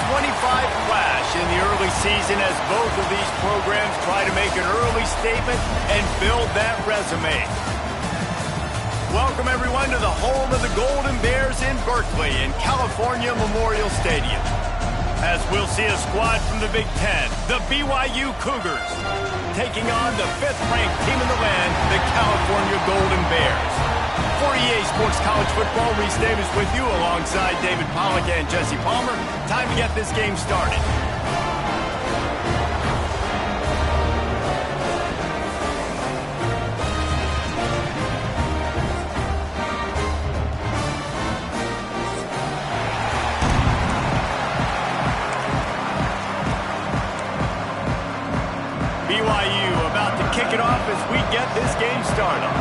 flash in the early season as both of these programs try to make an early statement and build that resume. Welcome, everyone, to the home of the Golden Bears in Berkeley in California Memorial Stadium. As we'll see a squad from the Big Ten, the BYU Cougars, taking on the 5th-ranked team in the land, the California Golden Bears. For EA Sports College Football, Reese Davis with you alongside David Pollack and Jesse Palmer. Time to get this game started. BYU about to kick it off as we get this game started.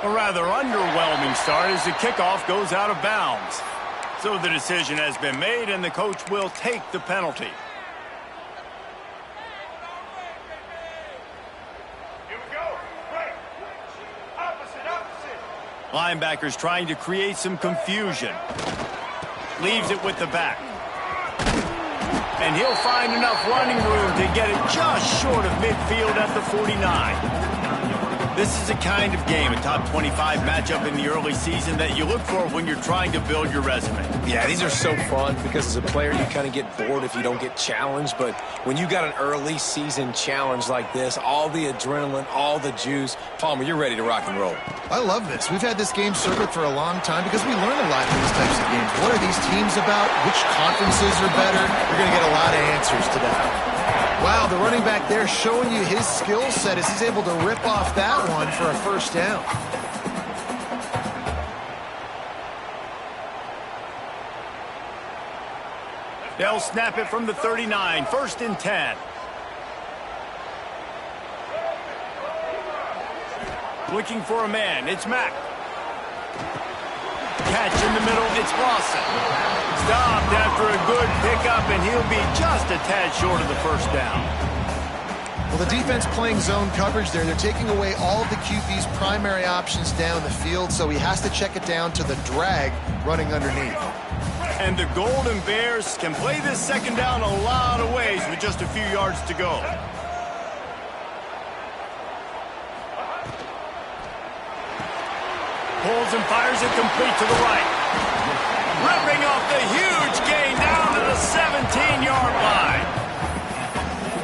A rather underwhelming start as the kickoff goes out of bounds. So the decision has been made and the coach will take the penalty. Here we go. Right. Opposite. Linebackers trying to create some confusion. Leaves it with the back. And he'll find enough running room to get it just short of midfield at the 49. This is a kind of game, a top 25 matchup in the early season that you look for when you're trying to build your resume. Yeah, these are so fun because as a player you kind of get bored if you don't get challenged, but when you got an early season challenge like this, all the adrenaline, all the juice, Palmer, you're ready to rock and roll. I love this. We've had this game circled for a long time because we learn a lot from these types of games. What are these teams about? Which conferences are better? You're going to get a lot of answers today. Wow, the running back there showing you his skill set as he's able to rip off that one for a first down. They'll snap it from the 39, 1st and 10. Looking for a man, it's Mack. Catch in the middle, it's Lawson. Stopped after a good pickup, and he'll be just a tad short of the first down. Well, the defense playing zone coverage there. They're taking away all of the QB's primary options down the field, so he has to check it down to the drag running underneath. And the Golden Bears can play this second down a lot of ways with just a few yards to go. Pulls and fires it complete to the right. Ripping off the huge gain down to the 17-yard line.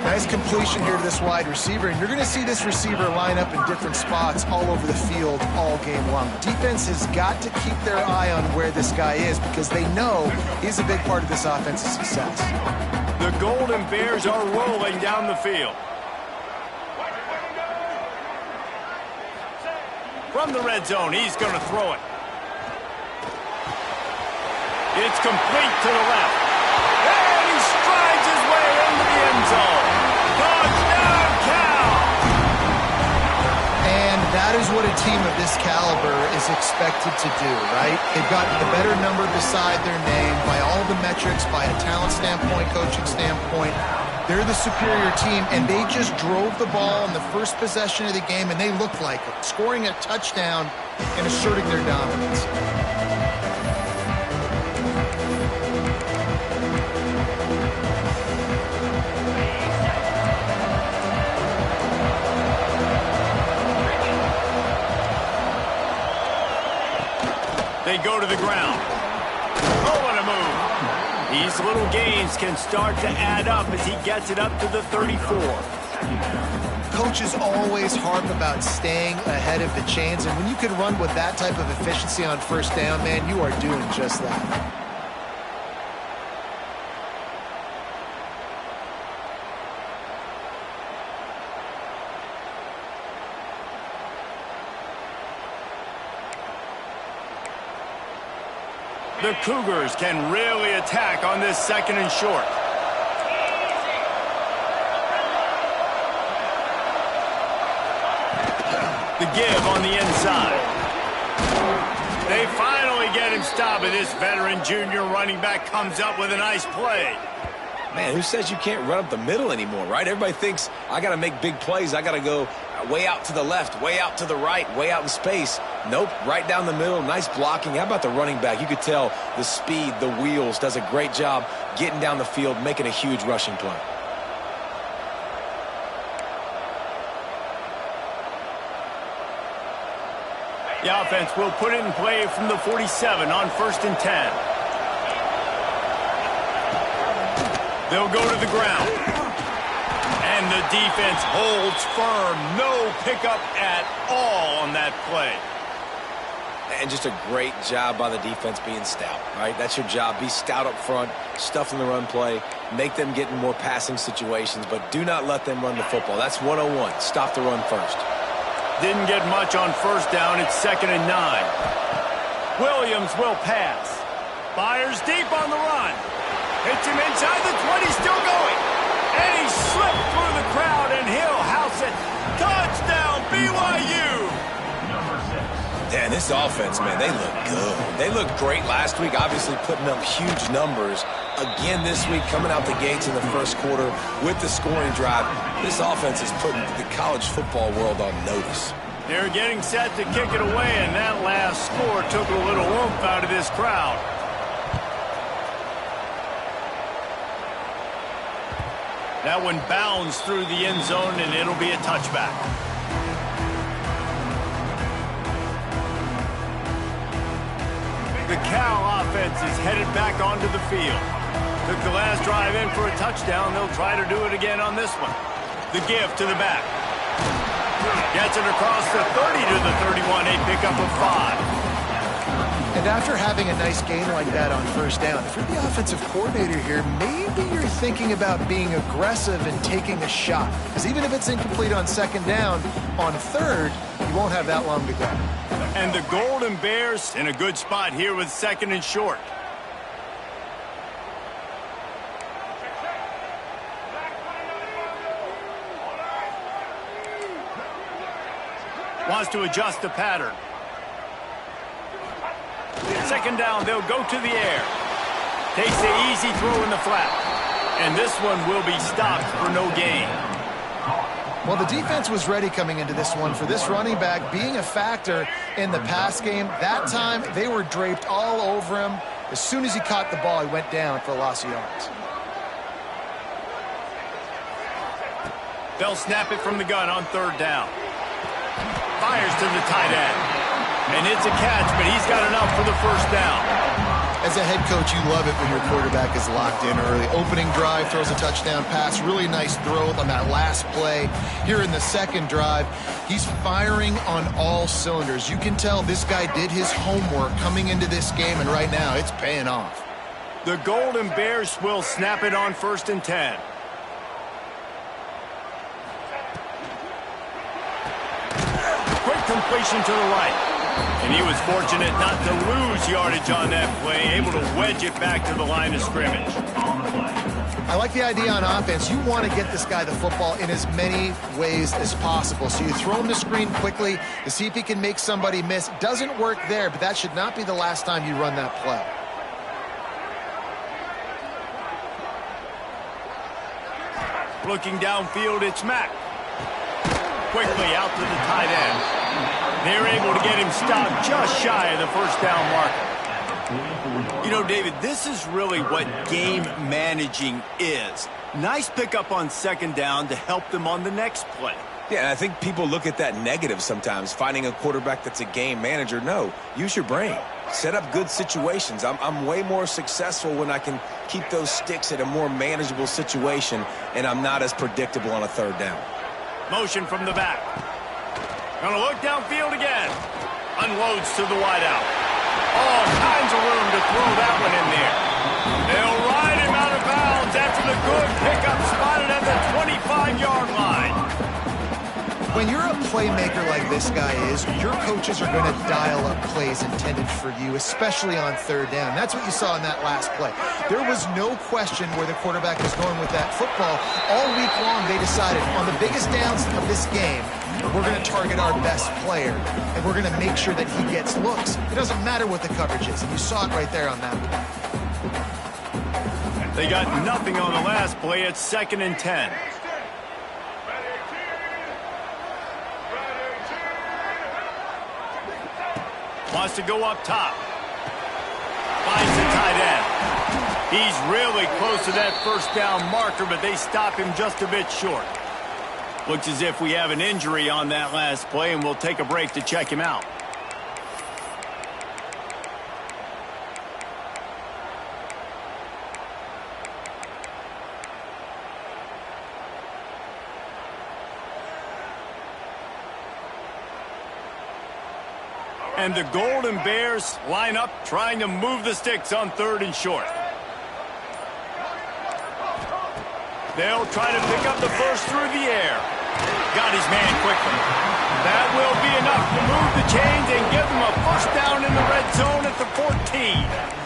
Nice completion here to this wide receiver, and you're going to see this receiver line up in different spots all over the field all game long. Defense has got to keep their eye on where this guy is because they know he's a big part of this offensive success. The Golden Bears are rolling down the field. From the red zone, he's going to throw it. It's complete to the left. And he strides his way into the end zone. Touchdown, Cal! And that is what a team of this caliber is expected to do, right? They've got the better number beside their name by all the metrics, by a talent standpoint, coaching standpoint. They're the superior team, and they just drove the ball in the first possession of the game, and they looked like it, scoring a touchdown and asserting their dominance. They go to the ground. Oh, what a move. These little gains can start to add up as he gets it up to the 34. Coaches always harp about staying ahead of the chains, and when you can run with that type of efficiency on first down, man, you are doing just that. The Cougars can really attack on this 2nd and short. The give on the inside. They finally get him stopped, and this veteran junior running back comes up with a nice play. Man, who says you can't run up the middle anymore, right? Everybody thinks I got to make big plays. I got to go way out to the left, way out to the right, way out in space. Nope, right down the middle, nice blocking. How about the running back? You could tell the speed, the wheels, does a great job getting down the field, making a huge rushing play. The offense will put it in play from the 47 on 1st and 10. They'll go to the ground. And the defense holds firm. No pickup at all on that play. And just a great job by the defense being stout, right? That's your job. Be stout up front, stuff in the run play, make them get in more passing situations, but do not let them run the football. That's 101. Stop the run first. Didn't get much on 1st down. It's 2nd and 9. Williams will pass. Fires deep on the run. Hits him inside the 20, still going. And he slipped through the crowd, and he'll house it. Touchdown, BYU! Yeah, and this offense, man, they look good. They looked great last week, obviously putting up huge numbers. Again this week, coming out the gates in the first quarter with the scoring drive. This offense is putting the college football world on notice. They're getting set to kick it away, and that last score took a little oomph out of this crowd. That one bounds through the end zone, and it'll be a touchback. The Cal offense is headed back onto the field. Took the last drive in for a touchdown. They'll try to do it again on this one. The give to the back. Gets it across the 30 to the 31. A pickup of 5. And after having a nice gain like that on 1st down, if you're the offensive coordinator here, maybe you're thinking about being aggressive and taking a shot. Because even if it's incomplete on 2nd down, on 3rd, you won't have that long to go. And the Golden Bears in a good spot here with 2nd and short. Wants to adjust the pattern. 2nd down, they'll go to the air. Takes the easy throw in the flat. And this one will be stopped for no gain. Well, the defense was ready coming into this one for this running back being a factor in the pass game. That time, they were draped all over him. As soon as he caught the ball, he went down for a loss of yards. They'll snap it from the gun on 3rd down. Fires to the tight end. And it's a catch, but he's got enough for the 1st down. As a head coach, you love it when your quarterback is locked in early. Opening drive, throws a touchdown pass. Really nice throw on that last play. Here in the 2nd drive, he's firing on all cylinders. You can tell this guy did his homework coming into this game, and right now it's paying off. The Golden Bears will snap it on 1st and 10. Quick completion to the right. And he was fortunate not to lose yardage on that play, able to wedge it back to the line of scrimmage. I like the idea on offense. You want to get this guy the football in as many ways as possible. So you throw him the screen quickly to see if he can make somebody miss. Doesn't work there, but that should not be the last time you run that play. Looking downfield, it's Mack. Quickly out to the tight end. They're able to get him stopped just shy of the 1st down marker. You know, David, this is really what game managing is. Nice pickup on 2nd down to help them on the next play. Yeah, and I think people look at that negative sometimes, finding a quarterback that's a game manager. No, use your brain. Set up good situations. I'm way more successful when I can keep those sticks at a more manageable situation, and I'm not as predictable on a 3rd down. Motion from the back. Gonna look downfield again. Unloads to the wideout. All kinds of room to throw that one in there. They'll ride him out of bounds after the good pickup spotted at the 25-yard line. When you're a playmaker like this guy is, your coaches are going to dial up plays intended for you, especially on 3rd down. That's what you saw in that last play. There was no question where the quarterback was going with that football. All week long, they decided on the biggest downs of this game, we're going to target our best player, and we're going to make sure that he gets looks. It doesn't matter what the coverage is, and you saw it right there on that one. They got nothing on the last play. It's 2nd and 10. Wants to go up top. Finds the tight end. He's really close to that first down marker, but they stop him just a bit short. Looks as if we have an injury on that last play, and we'll take a break to check him out. And the Golden Bears line up trying to move the sticks on 3rd and short. They'll try to pick up the first through the air. Got his man quickly. That will be enough to move the chains and give them a first down in the red zone at the 14.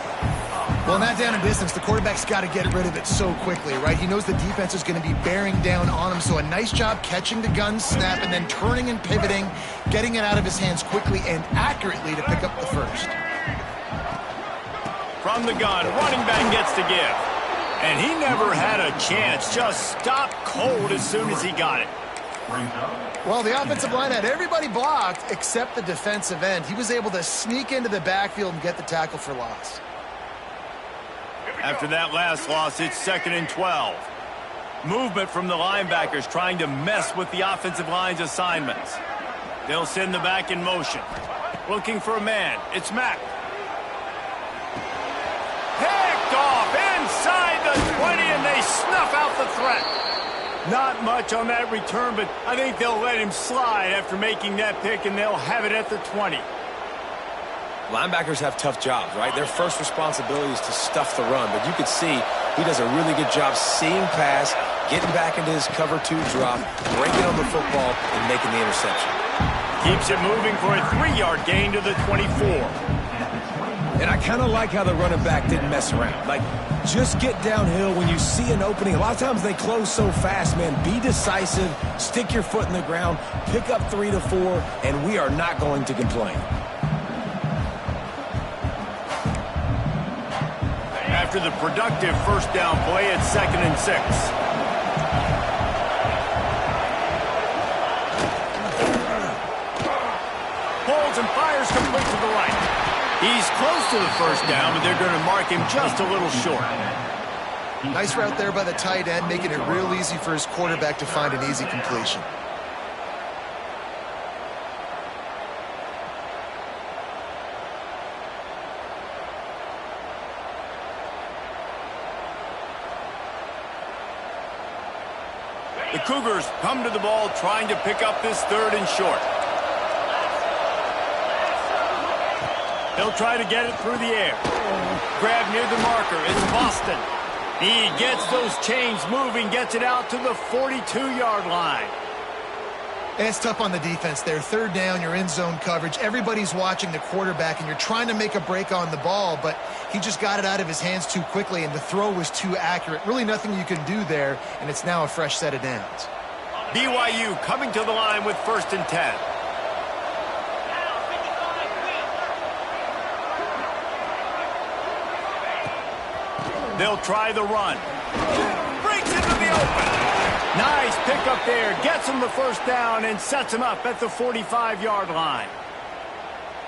Well, not down in business. The quarterback's got to get rid of it so quickly, right? He knows the defense is going to be bearing down on him, so a nice job catching the gun snap and then turning and pivoting, getting it out of his hands quickly and accurately to pick up the first. From the gun, running back gets to give. And he never had a chance, just stopped cold as soon as he got it. Well, the offensive line had everybody blocked except the defensive end. He was able to sneak into the backfield and get the tackle for loss. After that last loss, it's 2nd and 12. Movement from the linebackers trying to mess with the offensive line's assignments. They'll send the back in motion. Looking for a man. It's Mack. Picked off inside the 20, and they snuff out the threat. Not much on that return, but I think they'll let him slide after making that pick, and they'll have it at the 20. Linebackers have tough jobs, right? Their first responsibility is to stuff the run, but you could see he does a really good job seeing pass, getting back into his cover 2 drop, breaking on the football, and making the interception. Keeps it moving for a 3-yard gain to the 24. And I kind of like how the running back didn't mess around. Like, just get downhill when you see an opening. A lot of times they close so fast, man. Be decisive, stick your foot in the ground, pick up 3 to 4, and we are not going to complain. After the productive first down play, it's 2nd and 6. Pulls and fires complete to the right. He's close to the first down, but they're going to mark him just a little short. Nice route there by the tight end, making it real easy for his quarterback to find an easy completion. The Cougars come to the ball trying to pick up this 3rd and short. They'll try to get it through the air. Grab near the marker. It's Boston. He gets those chains moving, gets it out to the 42-yard line. And it's tough on the defense there. 3rd down, you're in zone coverage. Everybody's watching the quarterback, and you're trying to make a break on the ball, but he just got it out of his hands too quickly, and the throw was too accurate. Really nothing you can do there, and it's now a fresh set of downs. BYU coming to the line with 1st and 10. They'll try the run. Breaks into the open. Nice pickup there. Gets him the first down and sets him up at the 45-yard line.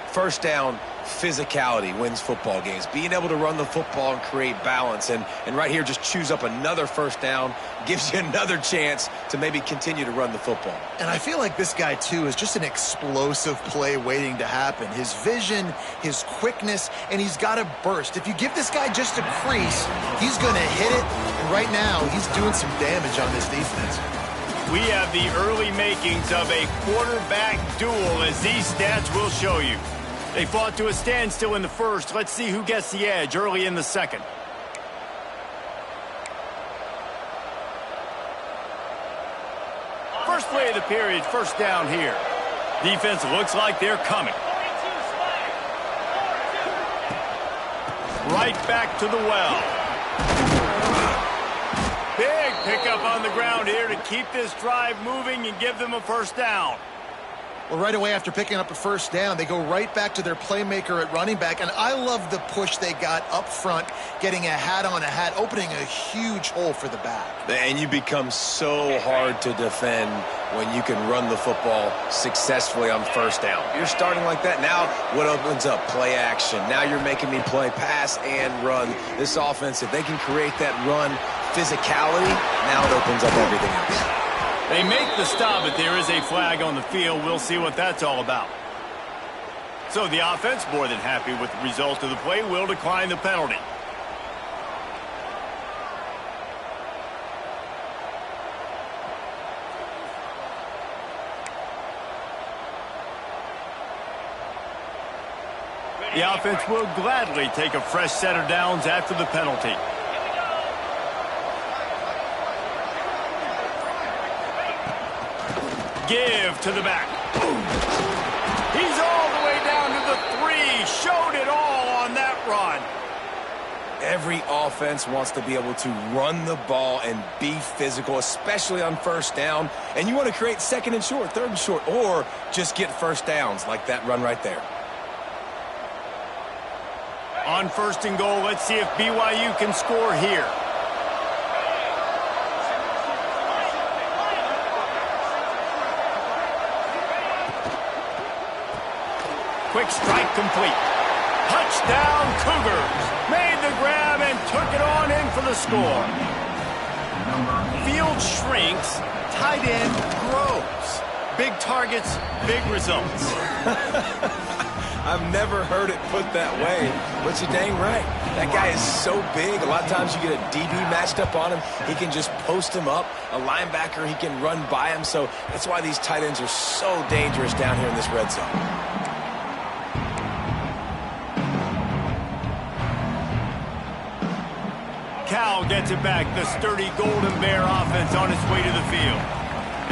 First down, physicality wins football games. Being able to run the football and create balance. And right here, just choose up another first down. Gives you another chance to maybe continue to run the football. And I feel like this guy, too, is just an explosive play waiting to happen. His vision, his quickness, and he's got a burst. If you give this guy just a crease, he's going to hit it. And right now, he's doing some damage on this defense. We have the early makings of a quarterback duel, as these stats will show you. They fought to a standstill in the first. Let's see who gets the edge early in the second. First play of the period, first down here. Defense looks like they're coming. Right back to the well. Big pickup on the ground here to keep this drive moving and give them a first down. Well, right away after picking up a first down, they go right back to their playmaker at running back. And I love the push they got up front, getting a hat on a hat, opening a huge hole for the back. And you become so hard to defend when you can run the football successfully on first down. You're starting like that. Now what opens up? Play action. Now you're making me play pass and run. This offense, if they can create that run physicality, now it opens up everything else. They make the stop, but there is a flag on the field. We'll see what that's all about. So the offense, more than happy with the result of the play, will decline the penalty. The offense will gladly take a fresh set of downs after the penalty. Give to the back. He's all the way down to the 3. Showed it all on that run. Every offense wants to be able to run the ball and be physical, especially on first down. And you want to create second and short, third and short, or just get first downs like that run right there. On first and goal, let's see if BYU can score here. Quick strike complete. Touchdown Cougars. Made the grab and took it on in for the score. Field shrinks, tight end grows. Big targets, big results. I've never heard it put that way, but you're dang right. That guy is so big. A lot of times you get a DB matched up on him. He can just post him up. A linebacker, he can run by him. So that's why these tight ends are so dangerous down here in this red zone. Cal gets it back. The sturdy Golden Bear offense on its way to the field.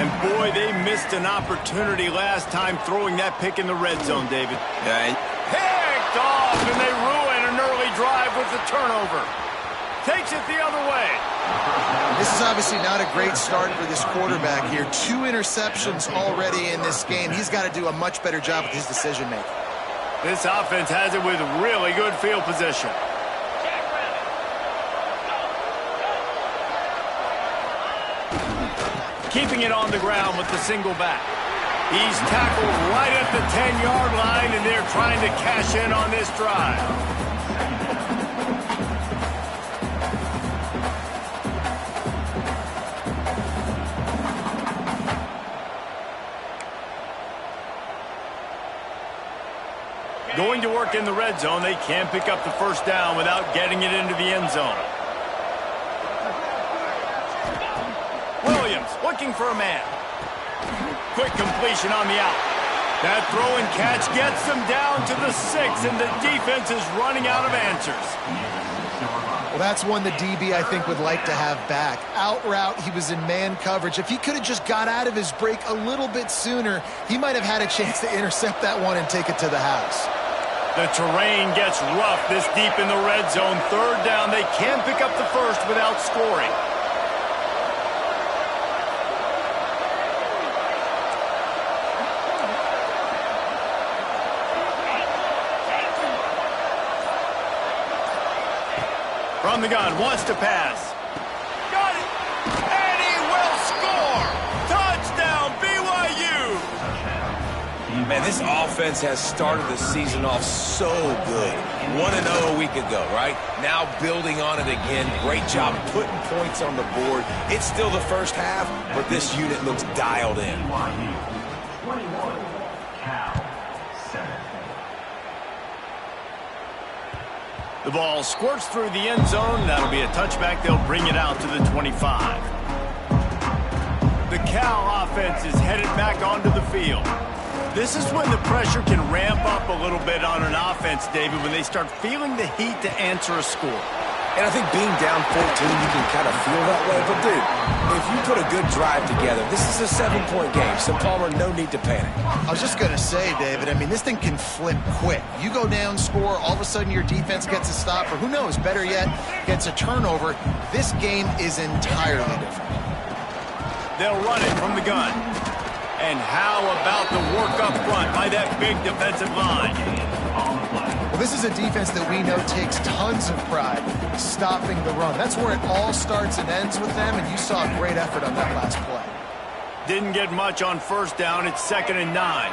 And boy, they missed an opportunity last time throwing that pick in the red zone, David. Yeah. Picked off, and they ruin an early drive with the turnover. Takes it the other way. This is obviously not a great start for this quarterback here. 2 interceptions already in this game. He's got to do a much better job with his decision-making. This offense has it with really good field position. Keeping it on the ground with the single back. He's tackled right at the 10-yard line, and they're trying to cash in on this drive. Going to work in the red zone, they can pick up the first down without getting it into the end zone. Looking for a man. Quick completion on the out. That throw and catch gets them down to the 6, and the defense is running out of answers. Well, that's one the DB, I think, would like to have back. Out route, he was in man coverage. If he could have just got out of his break a little bit sooner, he might have had a chance to intercept that one and take it to the house. The terrain gets rough this deep in the red zone. Third down, they can pick up the first without scoring. From the gun, wants to pass. Got it! And he will score! Touchdown, BYU! Man, this offense has started the season off so good. 1-0 a week ago, right? Now building on it again. Great job putting points on the board. It's still the first half, but this unit looks dialed in. The ball squirts through the end zone. That'll be a touchback. They'll bring it out to the 25. The Cal offense is headed back onto the field. This is when the pressure can ramp up a little bit on an offense, David, when they start feeling the heat to answer a score. And I think being down 14, you can kind of feel that way. But, dude, if you put a good drive together, this is a 7-point game. So, Palmer, no need to panic. I was just going to say, David, I mean, this thing can flip quick. You go down, score, all of a sudden your defense gets a stop, or who knows, better yet, gets a turnover. This game is entirely different. They'll run it from the gun. And how about the work up front by that big defensive line? Well, this is a defense that we know takes tons of pride stopping the run. That's where it all starts and ends with them, and you saw a great effort on that last play. Didn't get much on first down. It's 2nd and 9.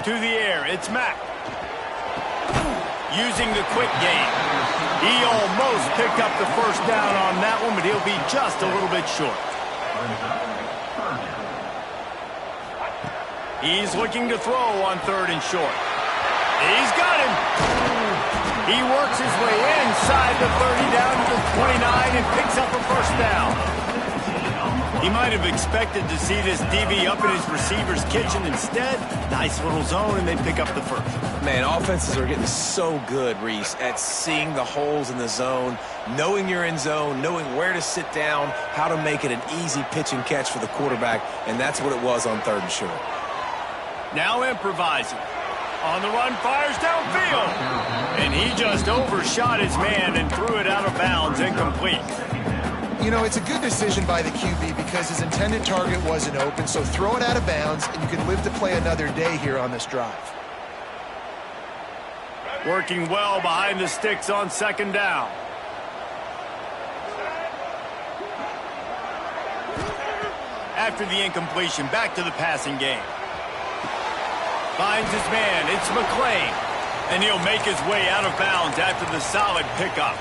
To the air, it's Mack. Using the quick game. He almost picked up the first down on that one, but he'll be just a little bit short. He's looking to throw on 3rd and short. He's got him. He works his way inside the 30 down to the 29 and picks up a first down. He might have expected to see this DB up in his receiver's kitchen. Instead, nice little zone, and they pick up the first. Man, offenses are getting so good, Reese, at seeing the holes in the zone, knowing you're in zone, knowing where to sit down, how to make it an easy pitch and catch for the quarterback, and that's what it was on 3rd and short. Now improvising. On the run, fires downfield. And he just overshot his man and threw it out of bounds, incomplete. You know, it's a good decision by the QB because his intended target wasn't open, so throw it out of bounds, and you can live to play another day here on this drive. Working well behind the sticks on 2nd down. After the incompletion, back to the passing game. Finds his man, it's McClain. And he'll make his way out of bounds after the solid pickup.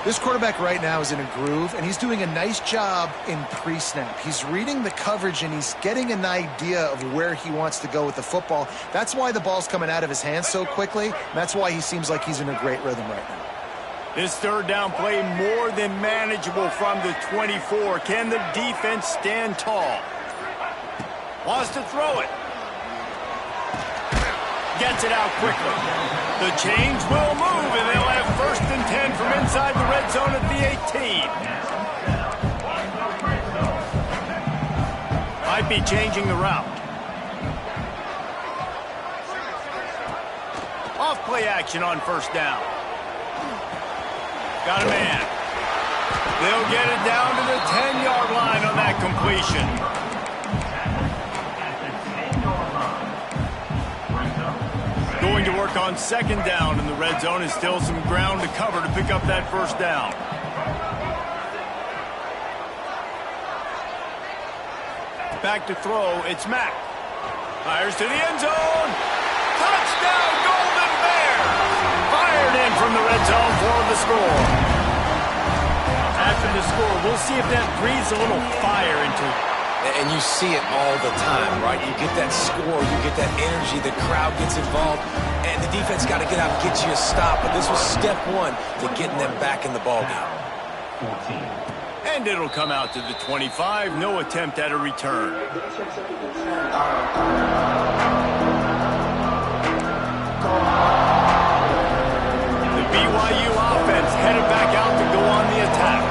This quarterback right now is in a groove, and he's doing a nice job in pre-snap. He's reading the coverage, and he's getting an idea of where he wants to go with the football. That's why the ball's coming out of his hands so quickly. That's why he seems like he's in a great rhythm right now. This 3rd down play more than manageable from the 24. Can the defense stand tall? Wants to throw it. Gets it out quickly. The change will move, and they'll have 1st and 10 from inside the red zone at the 18. Might be changing the route. Off play action on 1st down. Got a man. They'll get it down to the 10-yard line on that completion. Going to work on 2nd down in the red zone, and still some ground to cover to pick up that 1st down. Back to throw, it's Mack. Fires to the end zone. Touchdown, Golden Bears! Fired in from the red zone for the score. After the score, we'll see if that breathes a little fire into it. And you see it all the time, right? You get that score, you get that energy, the crowd gets involved, and the defense got to get out and get you a stop. But this was step 1 to getting them back in the ballgame. And it'll come out to the 25. No attempt at a return. The BYU offense headed back out to go on the attack.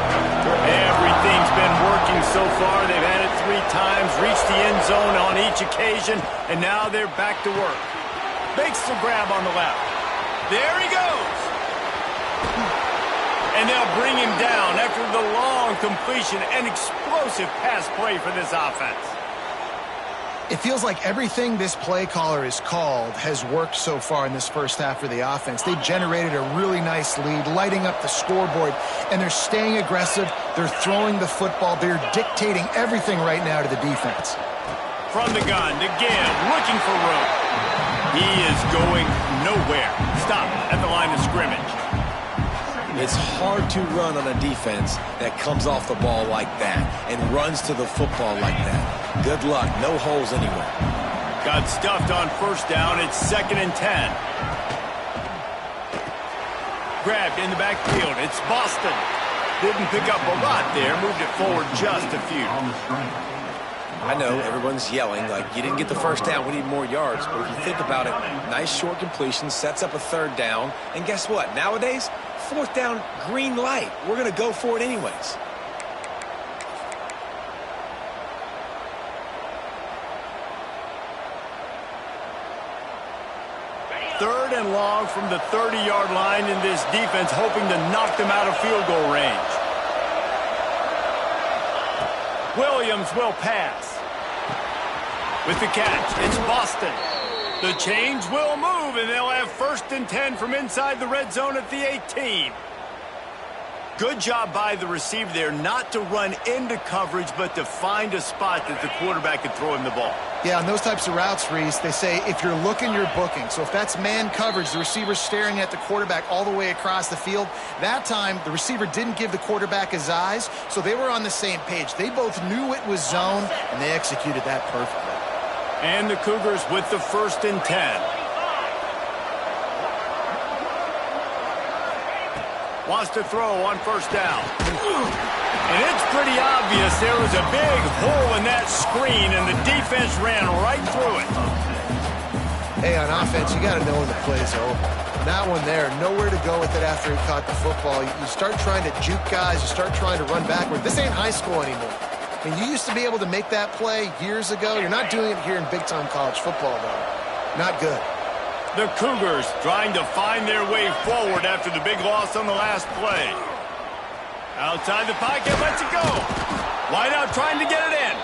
Everything's been working so far. They've had it 3 times, reached the end zone on each occasion, and now they're back to work. Makes the grab on the left. There he goes. And they'll bring him down after the long completion. An explosive pass play for this offense. It feels like everything this play caller has called has worked so far in this first half for the offense. They generated a really nice lead, lighting up the scoreboard, and they're staying aggressive. They're throwing the football. They're dictating everything right now to the defense. From the gun to Gibb, looking for room. He is going nowhere. Stop at the line of scrimmage. It's hard to run on a defense that comes off the ball like that and runs to the football like that. Good luck. No holes anywhere. Got stuffed on 1st down. It's 2nd and 10. Grabbed in the backfield. It's Boston. Didn't pick up a lot there. Moved it forward just a few. I know everyone's yelling like you didn't get the 1st down, we need more yards. But if you think about it, nice short completion, sets up a 3rd down. And guess what? Nowadays, 4th down, green light. We're going to go for it anyways. 3rd and long from the 30-yard line, in this defense hoping to knock them out of field goal range. Williams will pass. With the catch, it's Boston. The chains will move, and they'll have 1st and 10 from inside the red zone at the 18. Good job by the receiver there not to run into coverage, but to find a spot that the quarterback could throw him the ball. Yeah, on those types of routes, Reese, they say if you're looking, you're booking. So if that's man coverage, the receiver's staring at the quarterback all the way across the field. That time, the receiver didn't give the quarterback his eyes, so they were on the same page. They both knew it was zone, and they executed that perfectly. And the Cougars with the 1st and 10. Wants to throw on 1st down. And it's pretty obvious there was a big hole in that screen, and the defense ran right through it. Hey, on offense, you got to know when the play's over. And that one there, nowhere to go with it after he caught the football. You start trying to juke guys. You start trying to run backward. This ain't high school anymore. I mean, you used to be able to make that play years ago. You're not doing it here in big-time college football, though. Not good. The Cougars trying to find their way forward after the big loss on the last play. Outside the pocket, lets it go. Wide out trying to get it in.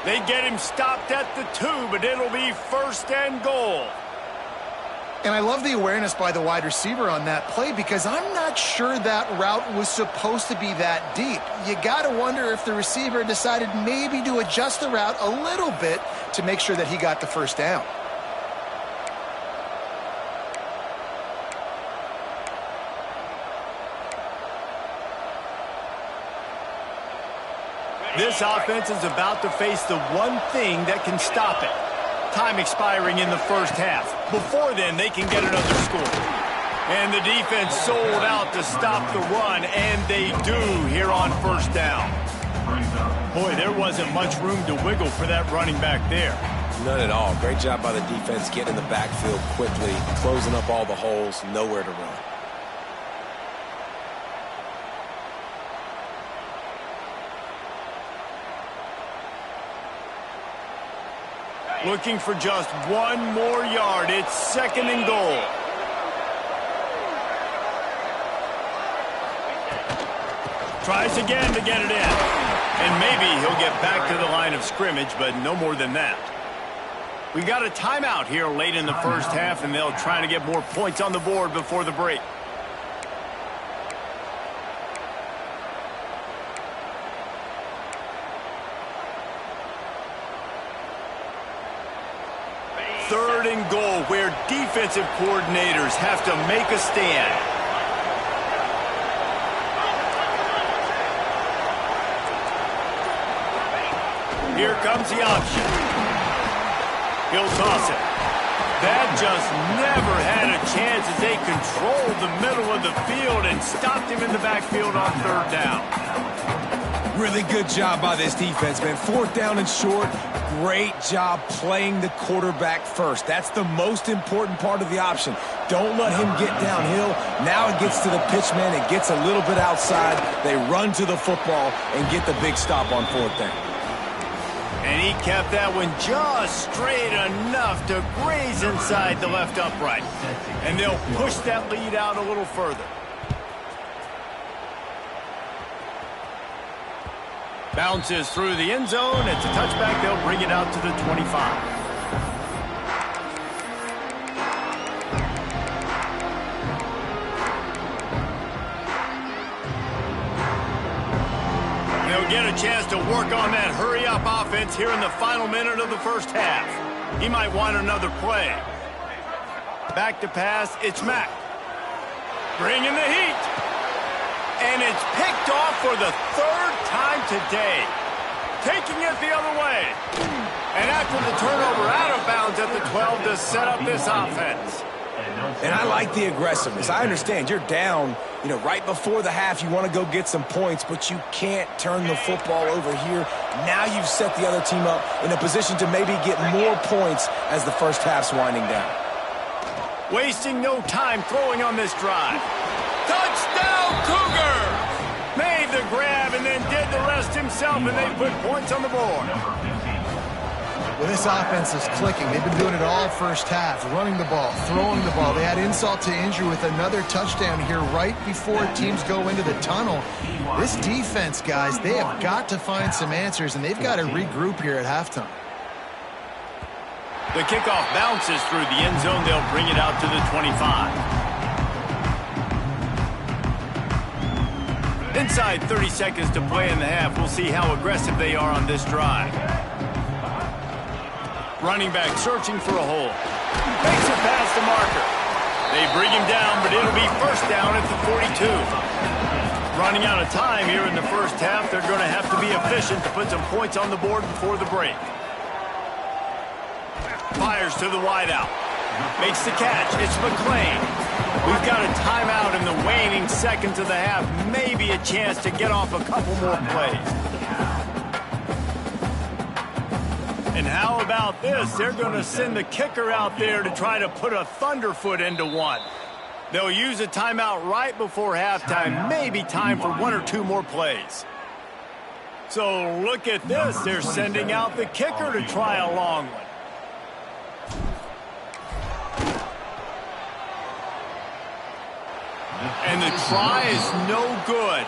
They get him stopped at the 2, but it'll be 1st and goal. And I love the awareness by the wide receiver on that play, because I'm not sure that route was supposed to be that deep. You got to wonder if the receiver decided maybe to adjust the route a little bit to make sure that he got the 1st down. This offense is about to face the one thing that can stop it. Time expiring in the 1st half. Before then, they can get another score. And the defense sold out to stop the run, and they do here on 1st down. Boy, there wasn't much room to wiggle for that running back there. None at all. Great job by the defense getting in the backfield quickly, closing up all the holes, nowhere to run. Looking for just 1 more yard. It's 2nd and goal. Tries again to get it in. And maybe he'll get back to the line of scrimmage, but no more than that. We got a timeout here late in the 1st half, and they'll try to get more points on the board before the break. Third and goal, where defensive coordinators have to make a stand. Here comes the option. He'll toss it. That just never had a chance as they controlled the middle of the field and stopped him in the backfield on 3rd down. Really good job by this defense, man. 4th down and short. Great job playing the quarterback first. That's the most important part of the option. Don't let him get downhill. Now it gets to the pitchman. It gets a little bit outside. They run to the football and get the big stop on 4th down. And he kept that one just straight enough to graze inside the left upright. And they'll push that lead out a little further. Bounces through the end zone. It's a touchback. They'll bring it out to the 25. They'll get a chance to work on that hurry-up offense here in the final minute of the 1st half. He might want another play. Back to pass. It's Mack. Bringing the heat. And it's picked off for the 3rd time today. Taking it the other way. And after the turnover, out of bounds at the 12 to set up this offense. And I like the aggressiveness. I understand you're down, right before the half. You want to go get some points, but you can't turn the football over here. Now you've set the other team up in a position to maybe get more points as the 1st half's winding down. Wasting no time throwing on this drive. Touchdown, Cougar! Made the grab and then did the rest himself, and they put points on the board. Well, this offense is clicking. They've been doing it all first half, running the ball, throwing the ball. They had insult to injury with another touchdown here right before teams go into the tunnel. This defense, guys, they have got to find some answers, and they've got to regroup here at halftime. The kickoff bounces through the end zone. They'll bring it out to the 25. Inside 30 seconds to play in the half. We'll see how aggressive they are on this drive. Running back searching for a hole. Makes it past the marker. They bring him down, but it'll be first down at the 42. Running out of time here in the first half. They're going to have to be efficient to put some points on the board before the break. Fires to the wideout. Makes the catch. It's McClain. We've got a timeout in the waning seconds of the half. Maybe a chance to get off a couple more plays. And how about this? They're going to send the kicker out there to try to put a thunderfoot into one. They'll use a timeout right before halftime. Maybe time for one or two more plays. So look at this. They're sending out the kicker to try a long one. And the try is no good.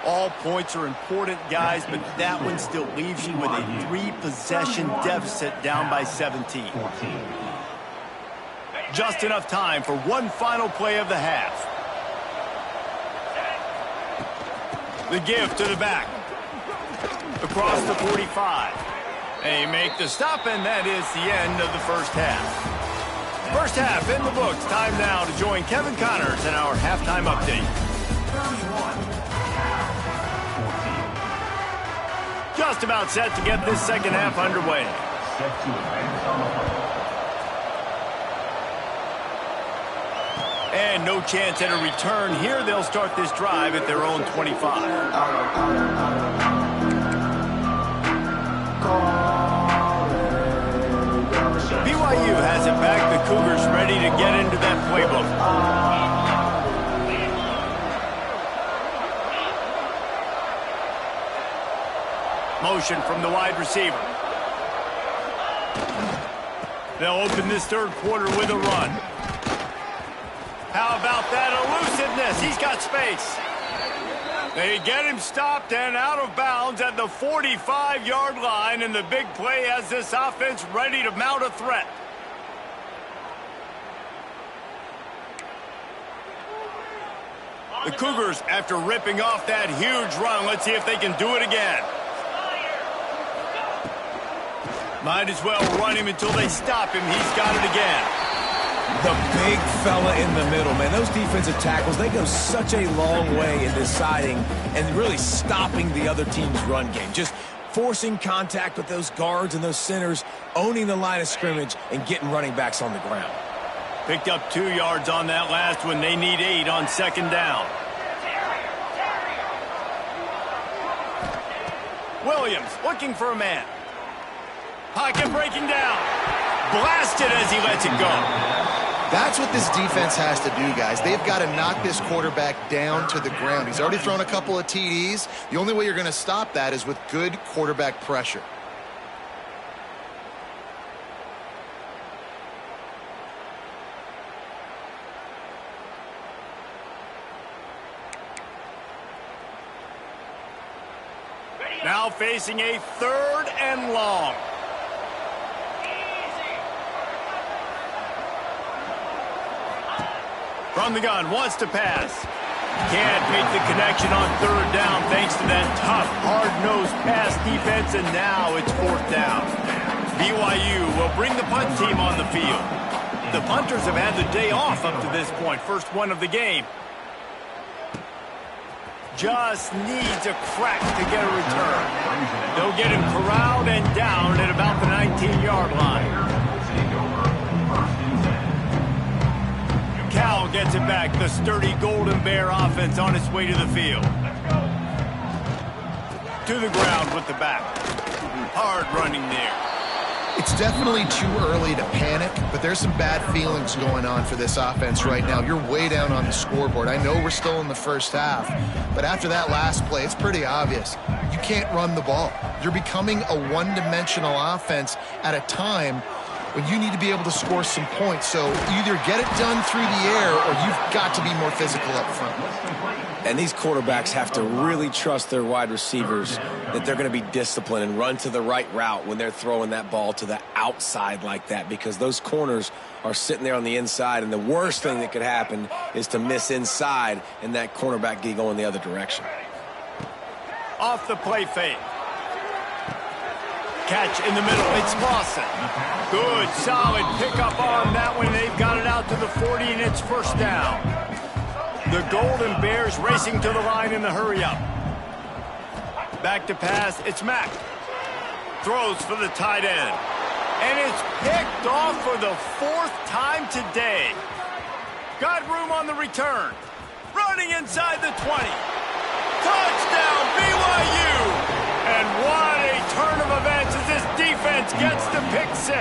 All points are important, guys, but that one still leaves you with a 3-possession deficit down by 17. Just enough time for one final play of the half. The give to the back. Across the 45. They make the stop, and that is the end of the first half. First half in the books. Time now to join Kevin Connors in our halftime update. Just about set to get this second half underway. And no chance at a return here. They'll start this drive at their own 25. BYU has it back. The Cougars ready to get into that playbook. Motion from the wide receiver. They'll open this third quarter with a run. How about that elusiveness? He's got space. They get him stopped and out of bounds at the 45-yard line, and the big play has this offense ready to mount a threat. The Cougars, after ripping off that huge run, let's see if they can do it again. Might as well run him until they stop him. He's got it again. The big fella in the middle, man. Those defensive tackles, they go such a long way in deciding and really stopping the other team's run game. Just forcing contact with those guards and those centers, owning the line of scrimmage, and getting running backs on the ground. Picked up 2 yards on that last one. They need 8 on second down. Williams looking for a man. Pocket breaking down. Blasted as he lets it go. That's what this defense has to do, guys. They've got to knock this quarterback down to the ground. He's already thrown a couple of TDs. The only way you're going to stop that is with good quarterback pressure. Now facing a 3rd and long. From the gun, wants to pass. Can't make the connection on 3rd down thanks to that tough, hard-nosed pass defense, and now it's 4th down. BYU will bring the punt team on the field. The punters have had the day off up to this point. First one of the game. Just needs a crack to get a return. They'll get him corralled and down at about the 19-yard line. Cal gets it back. The sturdy Golden Bear offense on its way to the field. To the ground with the back. Hard running there. It's definitely too early to panic, but there's some bad feelings going on for this offense right now. You're way down on the scoreboard. I know we're still in the first half, but after that last play, it's pretty obvious. you can't run the ball. You're becoming a one-dimensional offense at a time when you need to be able to score some points. So either get it done through the air or you've got to be more physical up front. And these quarterbacks have to really trust their wide receivers that they're going to be disciplined and run to the right route when they're throwing that ball to the outside like that, because those corners are sitting there on the inside, and the worst thing that could happen is to miss inside and that cornerback get going the other direction. Off the play fake. Catch in the middle. It's Lawson. Good, solid pickup on that one. They've got it out to the 40, and it's first down. The Golden Bears racing to the line in the hurry-up. Back to pass. It's Mack. Throws for the tight end. And it's picked off for the 4th time today. Got room on the return. Running inside the 20. Touchdown, BYU! And what a turn of events as this defense gets the pick 6.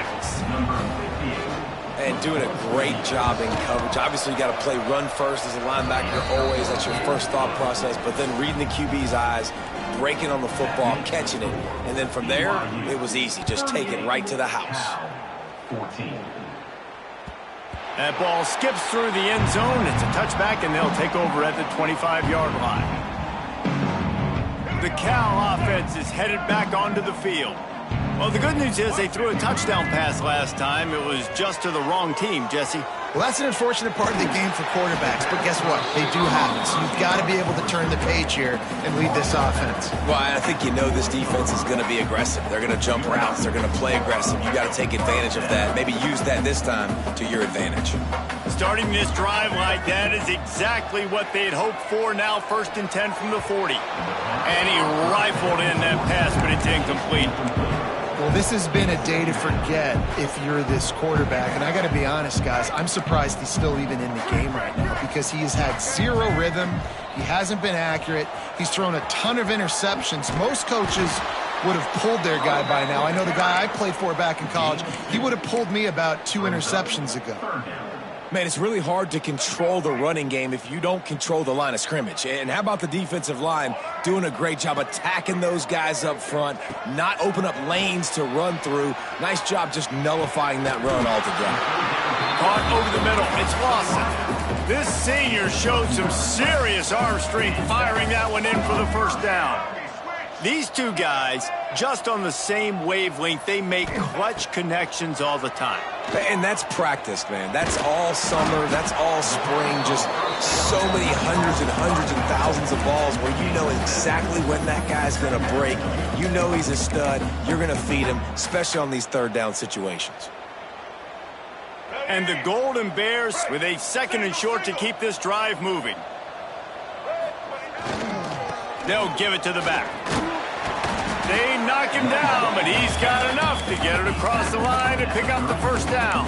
And doing a great job in coverage. Obviously, you got to play run first as a linebacker always. That's your first thought process. But then reading the QB's eyes, breaking on the football, catching it. And then from there, it was easy. Just take it right to the house. 14. That ball skips through the end zone. It's a touchback, and they'll take over at the 25-yard line. The Cal offense is headed back onto the field. Well, the good news is they threw a touchdown pass last time. It was just to the wrong team, Jesse. Well, that's an unfortunate part of the game for quarterbacks, but guess what? They do have it, so you've got to be able to turn the page here and lead this offense. Well, I think you know this defense is going to be aggressive. They're going to jump routes. They're going to play aggressive. You got to take advantage of that. Maybe use that this time to your advantage. Starting this drive like that is exactly what they'd hoped for. Now 1st and 10 from the 40. And he rifled in that pass, but it's incomplete. Well, this has been a day to forget if you're this quarterback. And I got to be honest, guys, I'm surprised he's still even in the game right now because he has had zero rhythm. He hasn't been accurate. He's thrown a ton of interceptions. Most coaches would have pulled their guy by now. I know the guy I played for back in college, he would have pulled me about 2 interceptions ago. Man, it's really hard to control the running game if you don't control the line of scrimmage. And how about the defensive line doing a great job attacking those guys up front, not open up lanes to run through. Nice job just nullifying that run altogether. Caught over the middle. It's Lawson. This senior showed some serious arm strength firing that one in for the first down. These two guys, just on the same wavelength, they make clutch connections all the time. And that's practice, man. That's all summer. That's all spring. Just so many hundreds and hundreds and thousands of balls where you know exactly when that guy's going to break. You know he's a stud. You're going to feed him, especially on these 3rd down situations. And the Golden Bears with a 2nd and short to keep this drive moving. They'll give it to the back. They knock him down, but he's got enough to get it across the line and pick up the first down.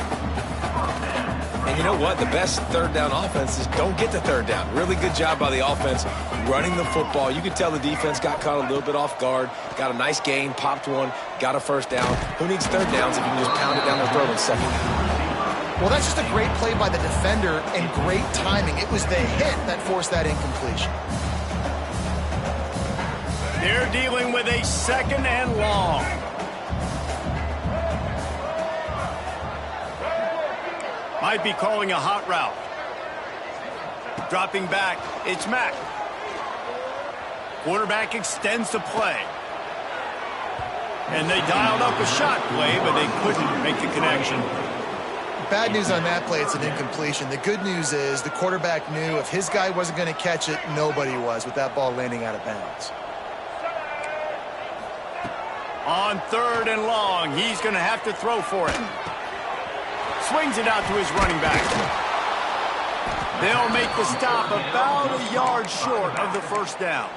And you know what? The best 3rd down offenses don't get to 3rd down. Really good job by the offense running the football. You could tell the defense got caught a little bit off guard, got a nice gain, popped one, got a first down. Who needs 3rd downs if you can just pound it down their throat on 2nd down? Well, that's just a great play by the defender and great timing. It was the hit that forced that incompletion. They're dealing with a 2nd and long. Might be calling a hot route. Dropping back, it's Mack. Quarterback extends the play. And they dialed up a shot play, but they couldn't make the connection. Bad news on that play, it's an incompletion. The good news is the quarterback knew if his guy wasn't going to catch it, nobody was with that ball landing out of bounds. On 3rd and long, he's going to have to throw for it. Swings it out to his running back. They'll make the stop about a yard short of the first down.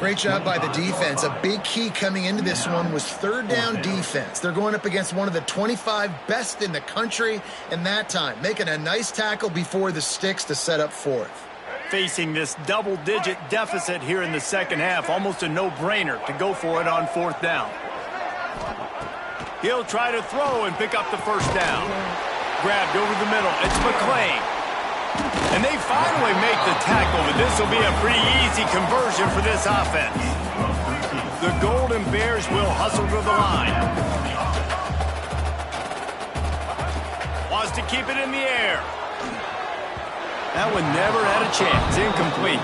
Great job by the defense. A big key coming into this one was 3rd down defense. They're going up against one of the 25 best in the country in that time, making a nice tackle before the sticks to set up 4th. Facing this double-digit deficit here in the 2nd half, almost a no-brainer to go for it on 4th down. He'll try to throw and pick up the first down. Grabbed over the middle. It's McClain. And they finally make the tackle, but this will be a pretty easy conversion for this offense. The Golden Bears will hustle to the line. Wants to keep it in the air. That one never had a chance. Incomplete.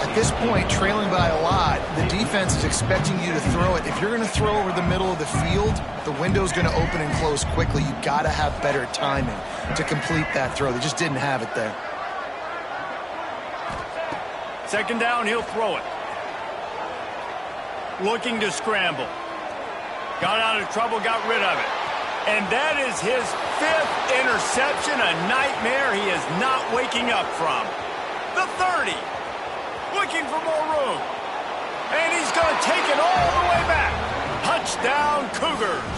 At this point, trailing by a lot, the defense is expecting you to throw it. If you're going to throw over the middle of the field, the window's going to open and close quickly. You've got to have better timing to complete that throw. They just didn't have it there. Second down, he'll throw it. Looking to scramble. Got out of trouble, got rid of it. And that is his 5th interception, a nightmare he is not waking up from. The 30. Looking for more room. And he's going to take it all the way back. Touchdown, Cougars.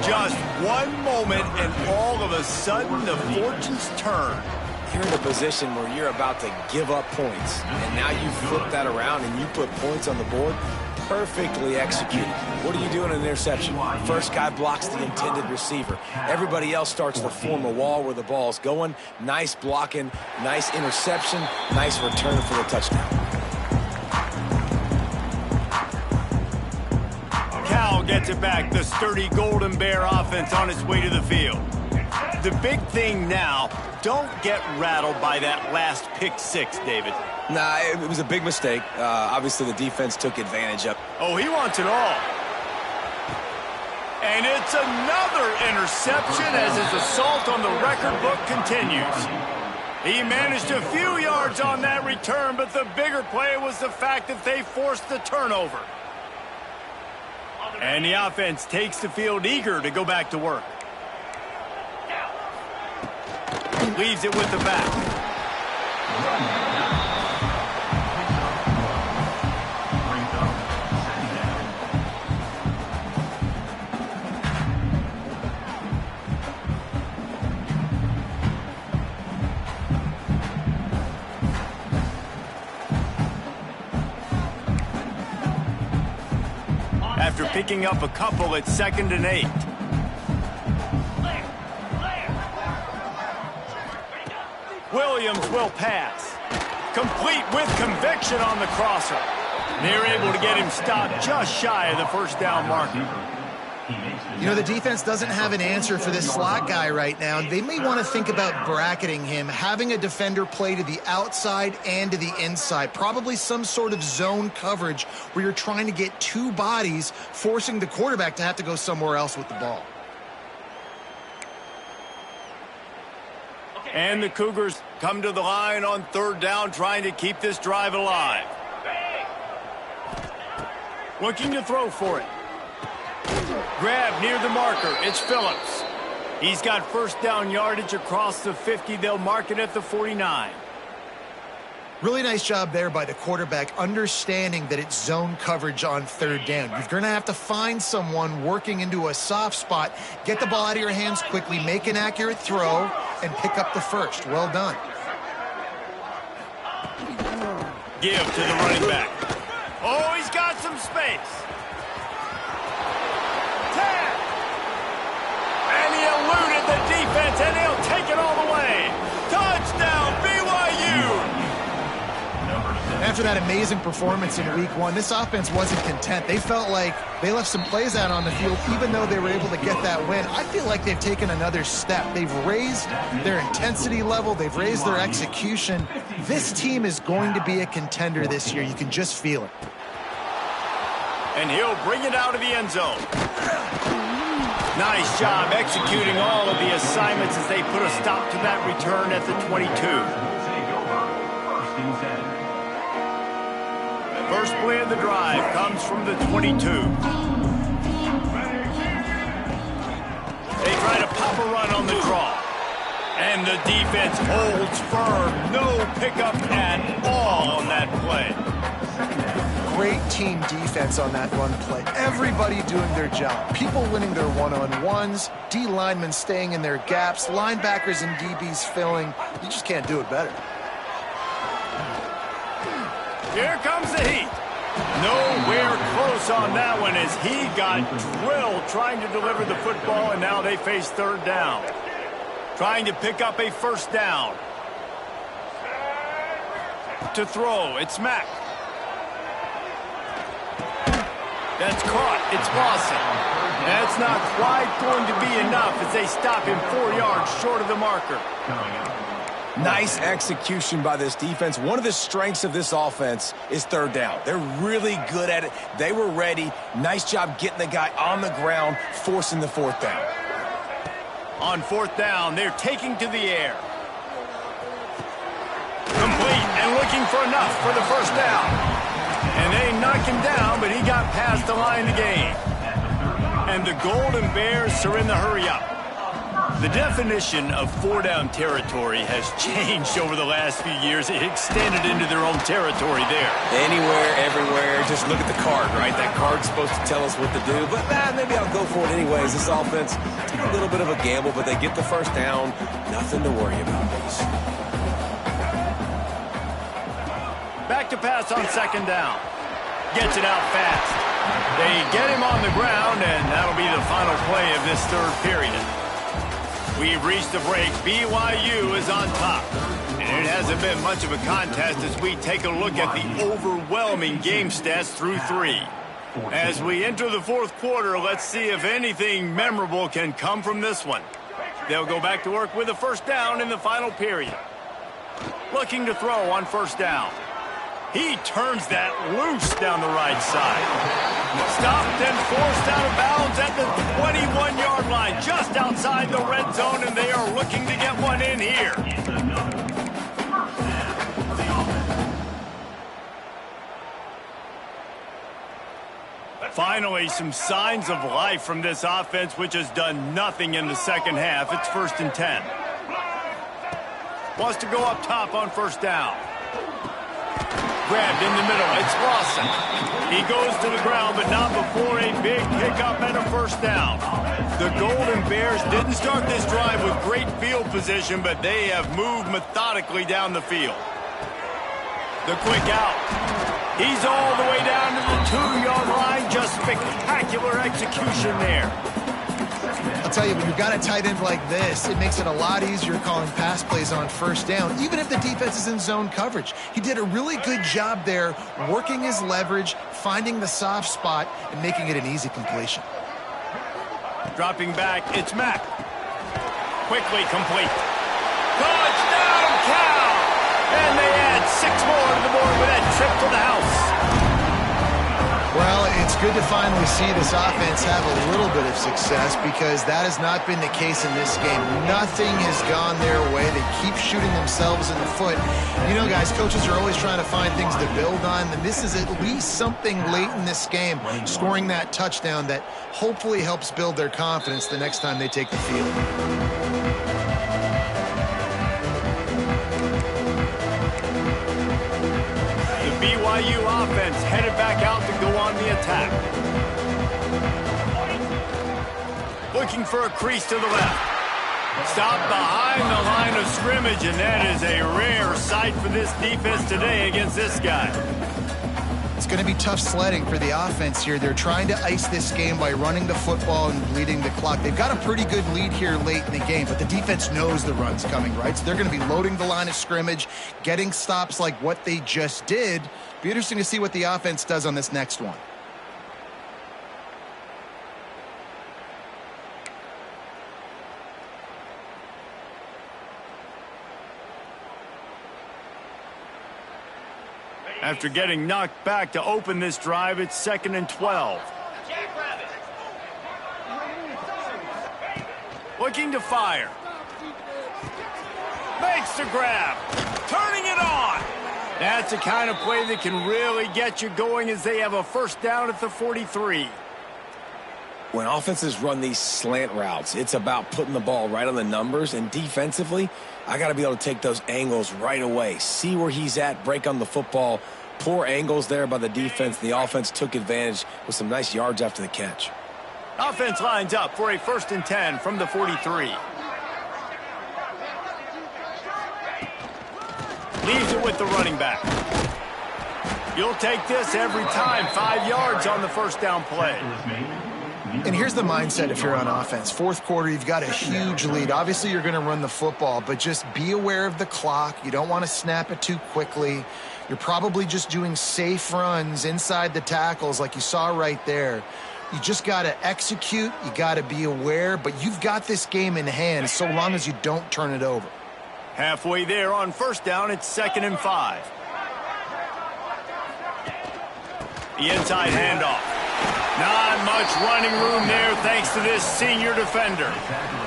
Just one moment, and all of a sudden, the fortunes turn. You're in a position where you're about to give up points, and now you flip that around and you put points on the board. Perfectly executed. What do you do in an interception? First guy blocks the intended receiver. Everybody else starts to form a wall where the ball's going. Nice blocking, nice interception, nice return for the touchdown. Cal gets it back. The sturdy Golden Bear offense on its way to the field. The big thing now, don't get rattled by that last pick six, David. Nah, it was a big mistake. Obviously, the defense took advantage of it. Oh, he wants it all. And it's another interception as his assault on the record book continues. He managed a few yards on that return, but the bigger play was the fact that they forced the turnover. And the offense takes the field eager to go back to work. Leaves it with the back. After picking up a couple, it's 2nd and 8. Williams will pass. Complete with conviction on the crosser. They're able to get him stopped just shy of the first down marker. You know, the defense doesn't have an answer for this slot guy right now. They may want to think about bracketing him, having a defender play to the outside and to the inside. Probably some sort of zone coverage where you're trying to get two bodies, forcing the quarterback to have to go somewhere else with the ball. And the Cougars come to the line on 3rd down, trying to keep this drive alive. Looking to throw for it. Grab near the marker. It's Phillips. He's got first down yardage across the 50. They'll mark it at the 49. Really nice job there by the quarterback, understanding that it's zone coverage on 3rd down. You're going to have to find someone working into a soft spot, get the ball out of your hands quickly, make an accurate throw, and pick up the first. Well done. Give to the running back. Oh, he's got some space. 10. And he eluded the defense, and he'll take it all the way. Touchdown, BYU. After that amazing performance in week 1, this offense wasn't content. They felt like they left some plays out on the field, even though they were able to get that win. I feel like they've taken another step. They've raised their intensity level. They've raised their execution. This team is going to be a contender this year. You can just feel it. And he'll bring it out of the end zone. Nice job executing all of the assignments as they put a stop to that return at the 22. First play of the drive comes from the 22. They try to pop a run on the draw. And the defense holds firm. No pickup at all on that play. Great team defense on that run play. Everybody doing their job. People winning their one-on-ones, D linemen staying in their gaps, linebackers and DBs filling. You just can't do it better. Here comes the heat. Nowhere close on that one as he got drilled trying to deliver the football, and now they face 3rd down. Trying to pick up a first down. To throw, it's Mack. That's caught. It's Lawson. That's not quite going to be enough as they stop him 4 yards short of the marker. Nice execution by this defense. One of the strengths of this offense is third down. They're really good at it. They were ready. Nice job getting the guy on the ground, forcing the fourth down. On fourth down, they're taking to the air. Complete and looking for enough for the first down. And they knock him down, but he got past the line to gain. And the Golden Bears are in the hurry-up. The definition of four-down territory has changed over the last few years. It extended into their own territory there. Anywhere, everywhere. Just look at the card, right? That card's supposed to tell us what to do. But maybe I'll go for it anyways. This offense, a little bit of a gamble, but they get the first down. Nothing to worry about, boys. Back to pass on second down. Gets it out fast. They get him on the ground, and that'll be the final play of this third period. We've reached the break. BYU is on top. And it hasn't been much of a contest as we take a look at the overwhelming game stats through 3. As we enter the fourth quarter, let's see if anything memorable can come from this one. They'll go back to work with a first down in the final period. Looking to throw on first down. He turns that loose down the right side. Stopped and forced out of bounds at the 21-yard line, just outside the red zone, and they are looking to get one in here. Finally, some signs of life from this offense, which has done nothing in the second half. It's 1st and 10. Wants to go up top on first down. Grabbed in the middle. It's Lawson. He goes to the ground, but not before a big pickup and a first down. The Golden Bears didn't start this drive with great field position, but they have moved methodically down the field. The quick out. He's all the way down to the 2-yard line. Just spectacular execution there. I'll tell you, when you've got a tight end like this, it makes it a lot easier calling pass plays on first down, even if the defense is in zone coverage. He did a really good job there, working his leverage, finding the soft spot, and making it an easy completion. Dropping back, it's Mack. Quickly complete. Touchdown, Cal! And they add 6 more to the board with that trip to the house. Well, it's good to finally see this offense have a little bit of success because that has not been the case in this game. Nothing has gone their way. They keep shooting themselves in the foot. You know, guys, coaches are always trying to find things to build on, and this is at least something late in this game, scoring that touchdown that hopefully helps build their confidence the next time they take the field. BYU offense headed back out to go on the attack. Looking for a crease to the left. Stopped behind the line of scrimmage, and that is a rare sight for this defense today against this guy. It's going to be tough sledding for the offense here. They're trying to ice this game by running the football and bleeding the clock. They've got a pretty good lead here late in the game, but the defense knows the run's coming, right? So they're going to be loading the line of scrimmage, getting stops like what they just did. Be interesting to see what the offense does on this next one. After getting knocked back to open this drive, it's 2nd and 12. Looking to fire. Makes the grab. Turning it on. That's the kind of play that can really get you going as they have a first down at the 43. When offenses run these slant routes, it's about putting the ball right on the numbers, and defensively, I got to be able to take those angles right away, see where he's at, break on the football. Poor angles there by the defense. The offense took advantage with some nice yards after the catch. Offense lines up for a 1st and 10 from the 43. Leaves it with the running back. You'll take this every time. 5 yards on the first down play. And here's the mindset if you're on offense. Fourth quarter, you've got a huge lead. Obviously, you're going to run the football, but just be aware of the clock. You don't want to snap it too quickly. You're probably just doing safe runs inside the tackles like you saw right there. You just got to execute. You got to be aware, but you've got this game in hand so long as you don't turn it over. Halfway there on first down, it's 2nd and 5. The inside handoff. Not much running room there thanks to this senior defender.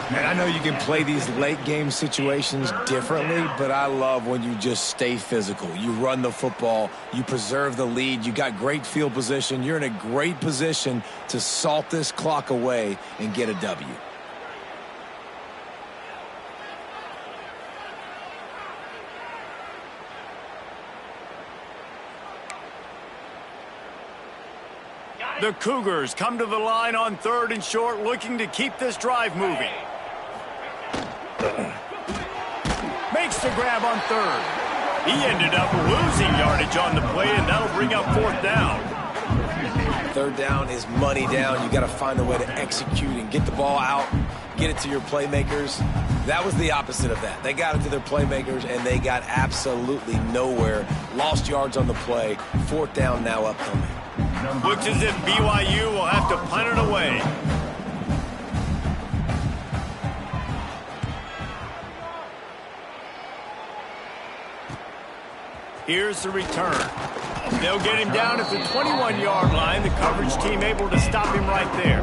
And I know you can play these late game situations differently, but I love when you just stay physical. You run the football, you preserve the lead, you got great field position. You're in a great position to salt this clock away and get a W. The Cougars come to the line on 3rd and short, looking to keep this drive moving. Makes the grab on 3rd. He ended up losing yardage on the play, and that'll bring up 4th down. 3rd down is money down. You got to find a way to execute and get the ball out, get it to your playmakers. That was the opposite of that. They got it to their playmakers, and they got absolutely nowhere. Lost yards on the play. 4th down now upcoming. Looks as if BYU will have to punt it away. Here's the return. They'll get him down at the 21-yard line. The coverage team able to stop him right there.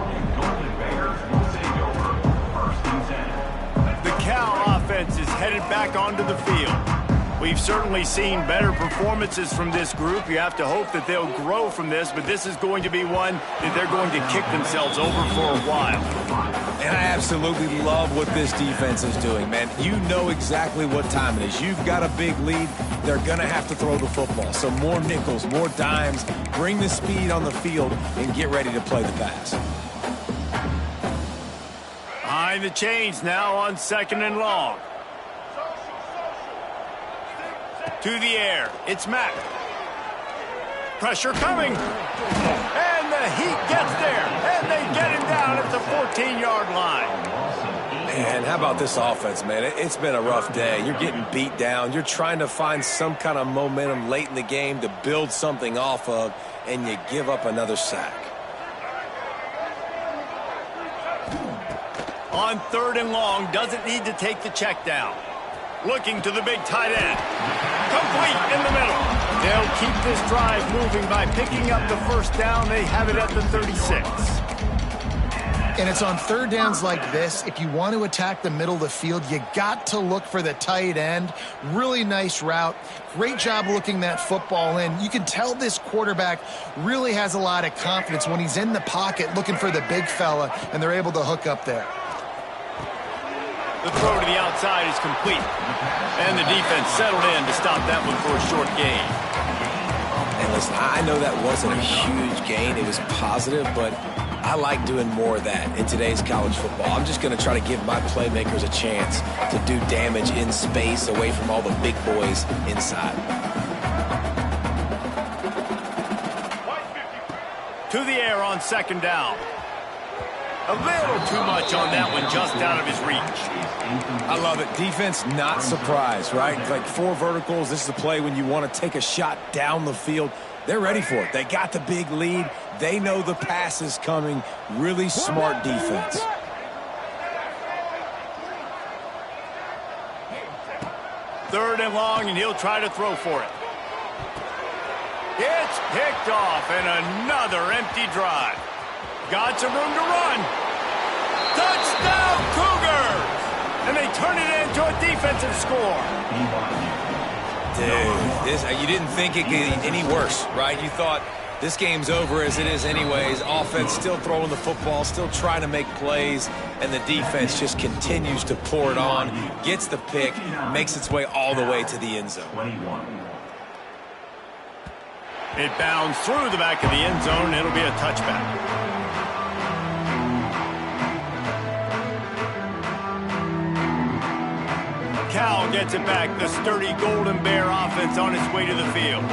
The Cal offense is headed back onto the field. We've certainly seen better performances from this group. You have to hope that they'll grow from this, but this is going to be one that they're going to kick themselves over for a while. And I absolutely love what this defense is doing, man. You know exactly what time it is. You've got a big lead. They're going to have to throw the football. So more nickels, more dimes, bring the speed on the field, and get ready to play the pass. Behind the chains now on 2nd and long. To the air, it's Mack. Pressure coming. And the Heat gets there. And they get him down at the 14-yard line. Man, how about this offense, man? It's been a rough day. You're getting beat down. You're trying to find some kind of momentum late in the game to build something off of, and you give up another sack. On 3rd and long, doesn't need to take the check down. Looking to the big tight end. Complete in the middle. They'll keep this drive moving by picking up the 1st down. They have it at the 36. And it's on 3rd downs like this. If you want to attack the middle of the field, you got to look for the tight end. Really nice route. Great job looking that football in. You can tell this quarterback really has a lot of confidence when he's in the pocket looking for the big fella, and they're able to hook up there. The throw to the outside is complete. And the defense settled in to stop that one for a short gain. And listen, I know that wasn't a huge gain. It was positive, but I like doing more of that in today's college football. I'm just going to try to give my playmakers a chance to do damage in space away from all the big boys inside. To the air on 2nd down. A little too much on that one, just out of his reach. I love it. Defense not surprised, right? Like 4 verticals. This is the play when you want to take a shot down the field. They're ready for it. They got the big lead. They know the pass is coming. Really smart defense. Third and long, and he'll try to throw for it. It's picked off, and another empty drive. Got some room to run. Touchdown, Cougars! And they turn it into a defensive score. Dude, you didn't think it could get any worse, right? You thought this game's over as it is anyways. Offense still throwing the football, still trying to make plays, and the defense just continues to pour it on, gets the pick, makes its way all the way to the end zone. It bounds through the back of the end zone. It'll be a touchback. Cal gets it back. The sturdy Golden Bear offense on its way to the field.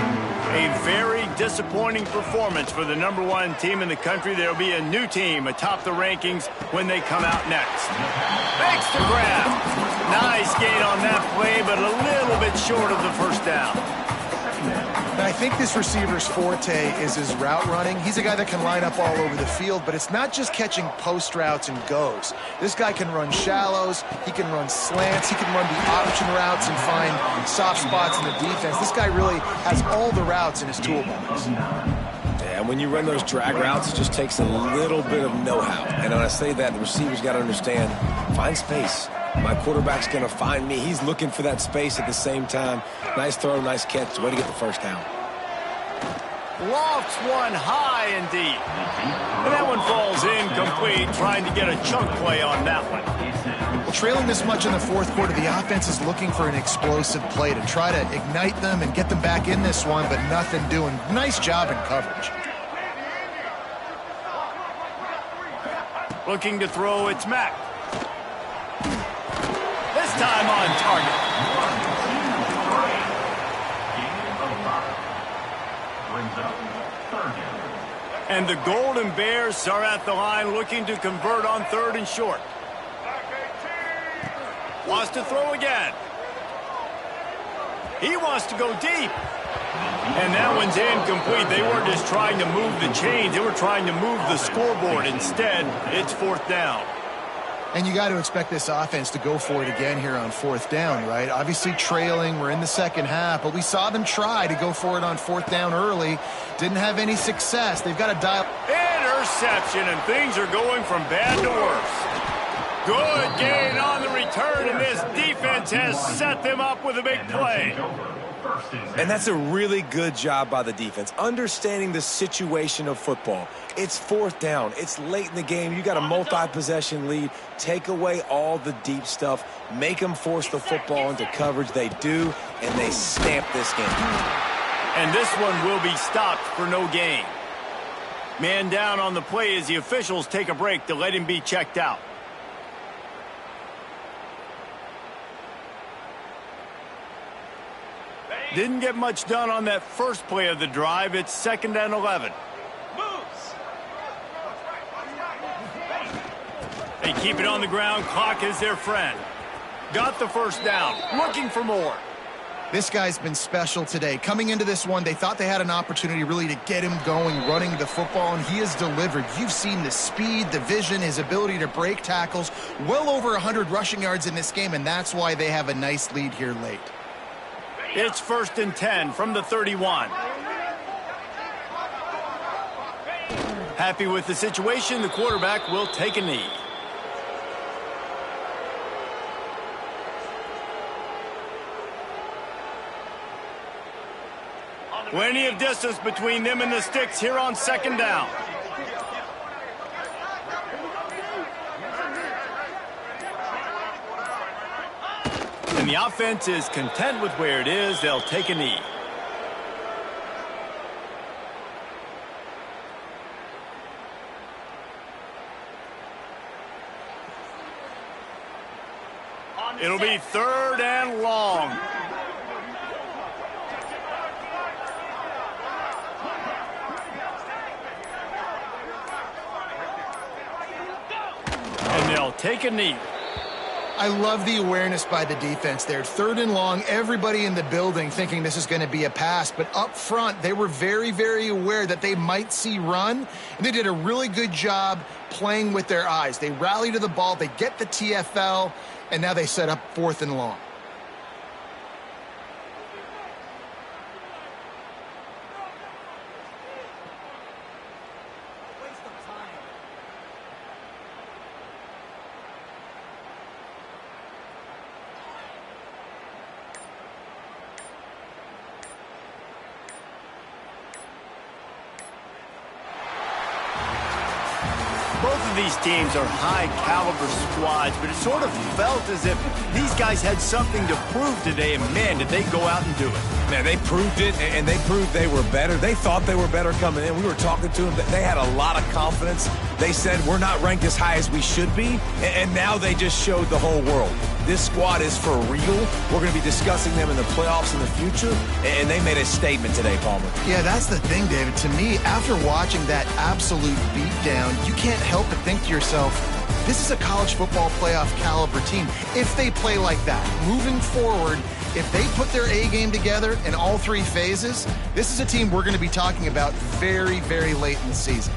A very disappointing performance for the #1 team in the country. There'll be a new team atop the rankings when they come out next. Makes the grab. Nice gain on that play, but a little bit short of the first down. And I think this receiver's forte is his route running. He's a guy that can line up all over the field, but it's not just catching post routes and goes. This guy can run shallows, he can run slants, he can run the option routes and find soft spots in the defense. This guy really has all the routes in his toolbox. Yeah, and when you run those drag routes, it just takes a little bit of know-how. And when I say that, the receiver's got to understand, find space. My quarterback's going to find me. He's looking for that space at the same time. Nice throw, nice catch. Way to get the first down. Lofts one high and deep. And that one falls incomplete, trying to get a chunk play on that one. Well, trailing this much in the fourth quarter, the offense is looking for an explosive play to try to ignite them and get them back in this one, but nothing doing. Nice job in coverage. Looking to throw, it's Mack. This time on target. And the Golden Bears are at the line looking to convert on 3rd and short. Wants to throw again. He wants to go deep. And that one's incomplete. They weren't just trying to move the chains. They were trying to move the scoreboard. Instead, it's 4th down. And you got to expect this offense to go for it again here on 4th down, right? Obviously trailing, we're in the second half, but we saw them try to go for it on 4th down early. Didn't have any success. They've got to dial. Interception, and things are going from bad to worse. Good gain on the return, and this defense has set them up with a big play. And that's a really good job by the defense, understanding the situation of football. It's 4th down. It's late in the game. You got a multi-possession lead. Take away all the deep stuff. Make them force the football into coverage. They do, and they stamp this game. And this one will be stopped for no gain. Man down on the play as the officials take a break to let him be checked out. Didn't get much done on that first play of the drive. It's 2nd and 11. They keep it on the ground. Clock is their friend. Got the first down. Looking for more. This guy's been special today. Coming into this one, they thought they had an opportunity really to get him going, running the football, and he has delivered. You've seen the speed, the vision, his ability to break tackles. Well over 100 rushing yards in this game, and that's why they have a nice lead here late. It's 1st and 10 from the 31. Happy with the situation, the quarterback will take a knee. Plenty of distance between them and the sticks here on 2nd down. And the offense is content with where it is. They'll take a knee. It'll be 3rd and long. And they'll take a knee. I love the awareness by the defense there. 3rd and long, everybody in the building thinking this is going to be a pass. But up front, they were very, very aware that they might see run. And they did a really good job playing with their eyes. They rally to the ball, they get the TFL, and now they set up 4th and long. Both of these teams are high-caliber squads, but it sort of felt as if these guys had something to prove today, and man, did they go out and do it. Man, they proved it, and they proved they were better. They thought they were better coming in. We were talking to them. They had a lot of confidence. They said, we're not ranked as high as we should be, and now they just showed the whole world. This squad is for real. We're going to be discussing them in the playoffs in the future, and they made a statement today, Palmer. Yeah, that's the thing, David. To me, after watching that absolute beatdown, you can't help but think to yourself, this is a college football playoff caliber team. If they play like that, moving forward, if they put their A game together in all three phases, this is a team we're going to be talking about very, very late in the season.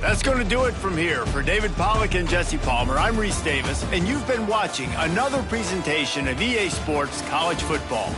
That's going to do it from here. For David Pollack and Jesse Palmer, I'm Reese Davis, and you've been watching another presentation of EA Sports College Football.